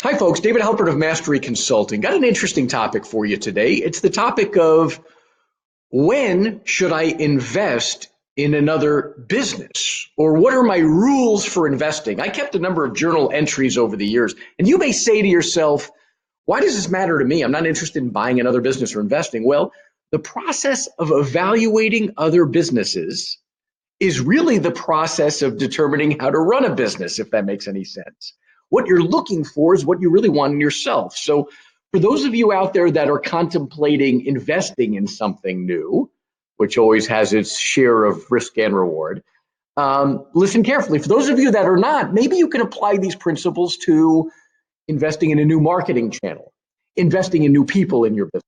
Hi, folks. David Halpert of Mastery Consulting. Got an interesting topic for you today. It's the topic of when should I invest in another business? Or what are my rules for investing? I kept a number of journal entries over the years. And you may say to yourself, why does this matter to me? I'm not interested in buying another business or investing. Well, the process of evaluating other businesses is really the process of determining how to run a business, if that makes any sense. What you're looking for is what you really want in yourself. So, for those of you out there that are contemplating investing in something new, which always has its share of risk and reward, listen carefully. For those of you that are not, maybe you can apply these principles to investing in a new marketing channel, investing in new people in your business.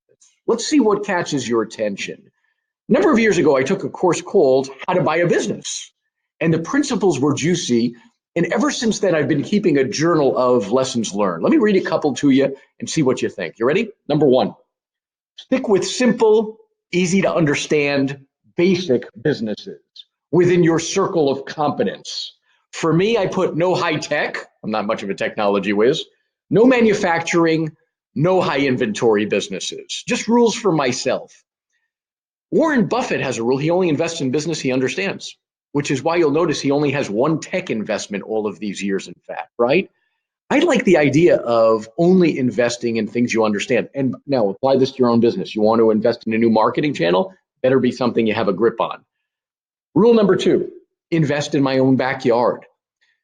Let's see what catches your attention. A number of years ago, I took a course called How to Buy a Business, and the principles were juicy. And ever since then, I've been keeping a journal of lessons learned. Let me read a couple to you and see what you think. You ready? Number one, stick with simple, easy to understand, basic businesses within your circle of competence. For me, I put no high tech. I'm not much of a technology whiz. No manufacturing, no high inventory businesses. Just rules for myself. Warren Buffett has a rule. He only invests in business he understands, which is why you'll notice he only has one tech investment all of these years, in fact, right? I like the idea of only investing in things you understand. And now apply this to your own business. You want to invest in a new marketing channel, better be something you have a grip on. Rule number two, invest in my own backyard.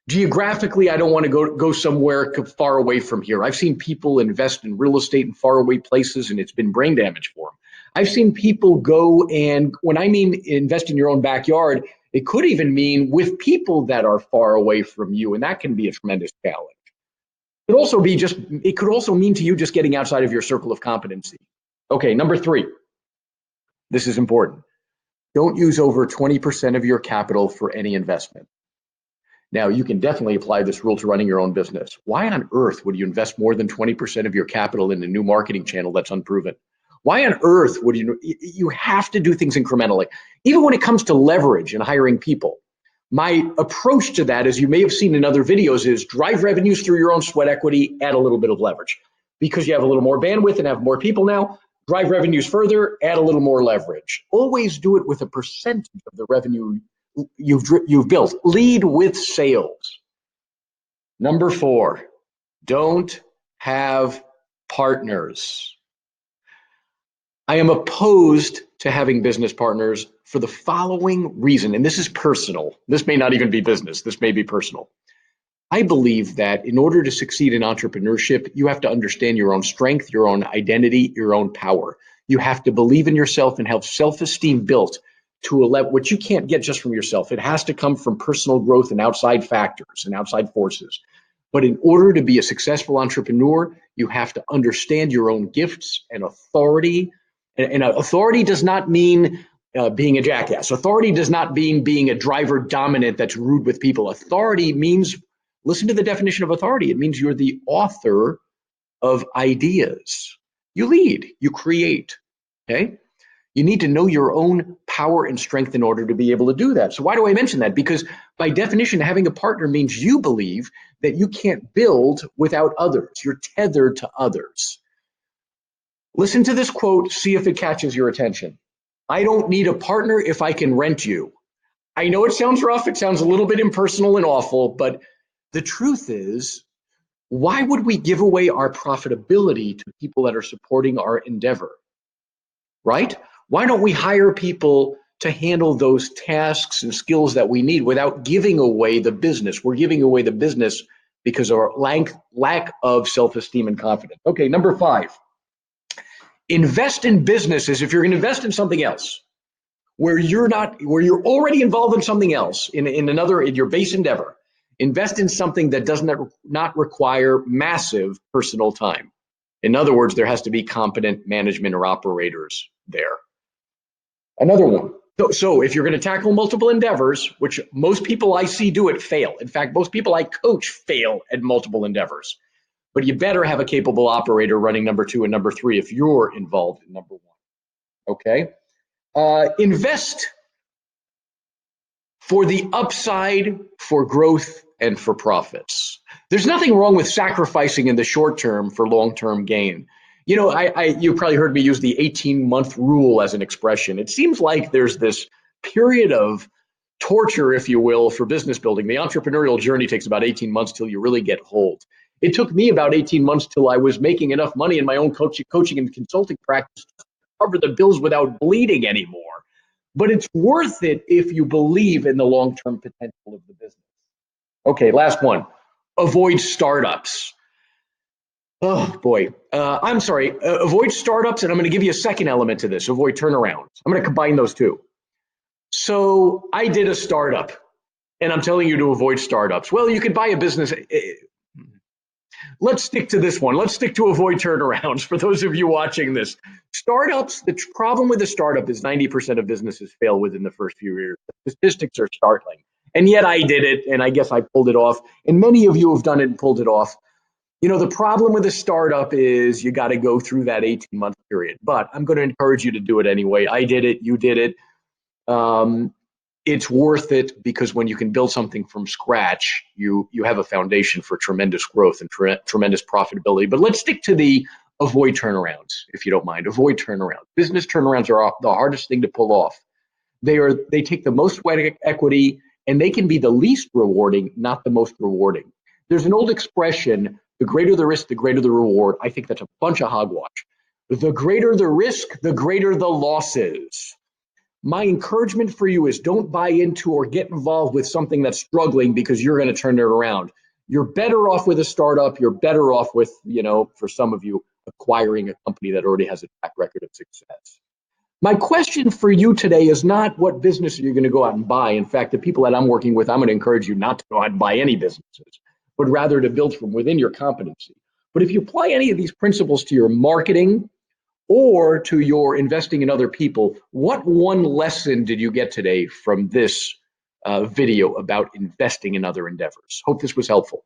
Geographically, I don't want to go somewhere far away from here. I've seen people invest in real estate in faraway places, and it's been brain damage for them. I've seen people go, and when I mean invest in your own backyard, it could even mean with people that are far away from you, and that can be a tremendous challenge. It could also mean to you just getting outside of your circle of competency. Okay, number three, this is important. Don't use over 20% of your capital for any investment. Now, you can definitely apply this rule to running your own business. Why on earth would you invest more than 20% of your capital in a new marketing channel that's unproven? Why on earth would you have to do things incrementally? Even when it comes to leverage and hiring people, my approach to that, as you may have seen in other videos, is drive revenues through your own sweat equity, add a little bit of leverage. Because you have a little more bandwidth and have more people now, drive revenues further, add a little more leverage. Always do it with a percentage of the revenue you've built. Lead with sales. Number four, don't have partners. I am opposed to having business partners for the following reason, and this is personal. This may not even be business. This may be personal. I believe that in order to succeed in entrepreneurship, you have to understand your own strength, your own identity, your own power. You have to believe in yourself and have self-esteem built to a level which you can't get just from yourself. It has to come from personal growth and outside factors and outside forces. But in order to be a successful entrepreneur, you have to understand your own gifts and authority. And authority does not mean being a jackass. Authority does not mean being a driver dominant that's rude with people. Authority means, listen to the definition of authority. It means you're the author of ideas. You lead, you create, okay? You need to know your own power and strength in order to be able to do that. So why do I mention that? Because by definition, having a partner means you believe that you can't build without others. You're tethered to others. Listen to this quote, see if it catches your attention. I don't need a partner if I can rent you. I know it sounds rough, it sounds a little bit impersonal and awful, but the truth is, why would we give away our profitability to people that are supporting our endeavor? Right? Why don't we hire people to handle those tasks and skills that we need without giving away the business? We're giving away the business because of our lack of self-esteem and confidence. Okay, number five. Invest in businesses. If you're going to invest in something else, where you're already involved in something else, in your base endeavor, invest in something that does not require massive personal time. In other words, there has to be competent management or operators there. Another one. So if you're going to tackle multiple endeavors, which most people I see do it, fail. In fact, most people I coach fail at multiple endeavors. But you better have a capable operator running number two and number three if you're involved in number one. Okay? Invest for the upside, for growth, and for profits. There's nothing wrong with sacrificing in the short term for long-term gain. You know, you probably heard me use the 18-month rule as an expression. It seems like there's this period of torture, if you will, for business building. The entrepreneurial journey takes about 18 months till you really get hold. It took me about 18 months till I was making enough money in my own coaching and consulting practice to cover the bills without bleeding anymore. But it's worth it if you believe in the long-term potential of the business. Okay, last one. Avoid startups. Oh boy, I'm sorry. Avoid startups, and I'm going to give you a second element to this. Avoid turnarounds. I'm going to combine those two. So I did a startup, and I'm telling you to avoid startups. Well, you could buy a business. Let's stick to this one. Let's stick to avoid turnarounds for those of you watching this. Startups, the problem with a startup is 90% of businesses fail within the first few years. The statistics are startling. And yet I did it, and I guess I pulled it off. And many of you have done it and pulled it off. You know, the problem with a startup is you got to go through that 18-month period. But I'm going to encourage you to do it anyway. I did it. You did it. It's worth it because when you can build something from scratch, you have a foundation for tremendous growth and tremendous profitability. But let's stick to the avoid turnarounds, if you don't mind. Avoid turnarounds. Business turnarounds are the hardest thing to pull off. They take the most sweat equity, and they can be the least rewarding, not the most rewarding. There's an old expression, the greater the risk, the greater the reward. I think that's a bunch of hogwash. The greater the risk, the greater the losses. My encouragement for you is don't buy into or get involved with something that's struggling because you're going to turn it around. You're better off with a startup. You're better off with, for some of you, acquiring a company that already has a track record of success. My question for you today is not what business you're going to go out and buy. In fact, the people that I'm working with, I'm going to encourage you not to go out and buy any businesses, but rather to build from within your competency. But if you apply any of these principles to your marketing or to your investing in other people, what one lesson did you get today from this video about investing in other endeavors? Hope this was helpful.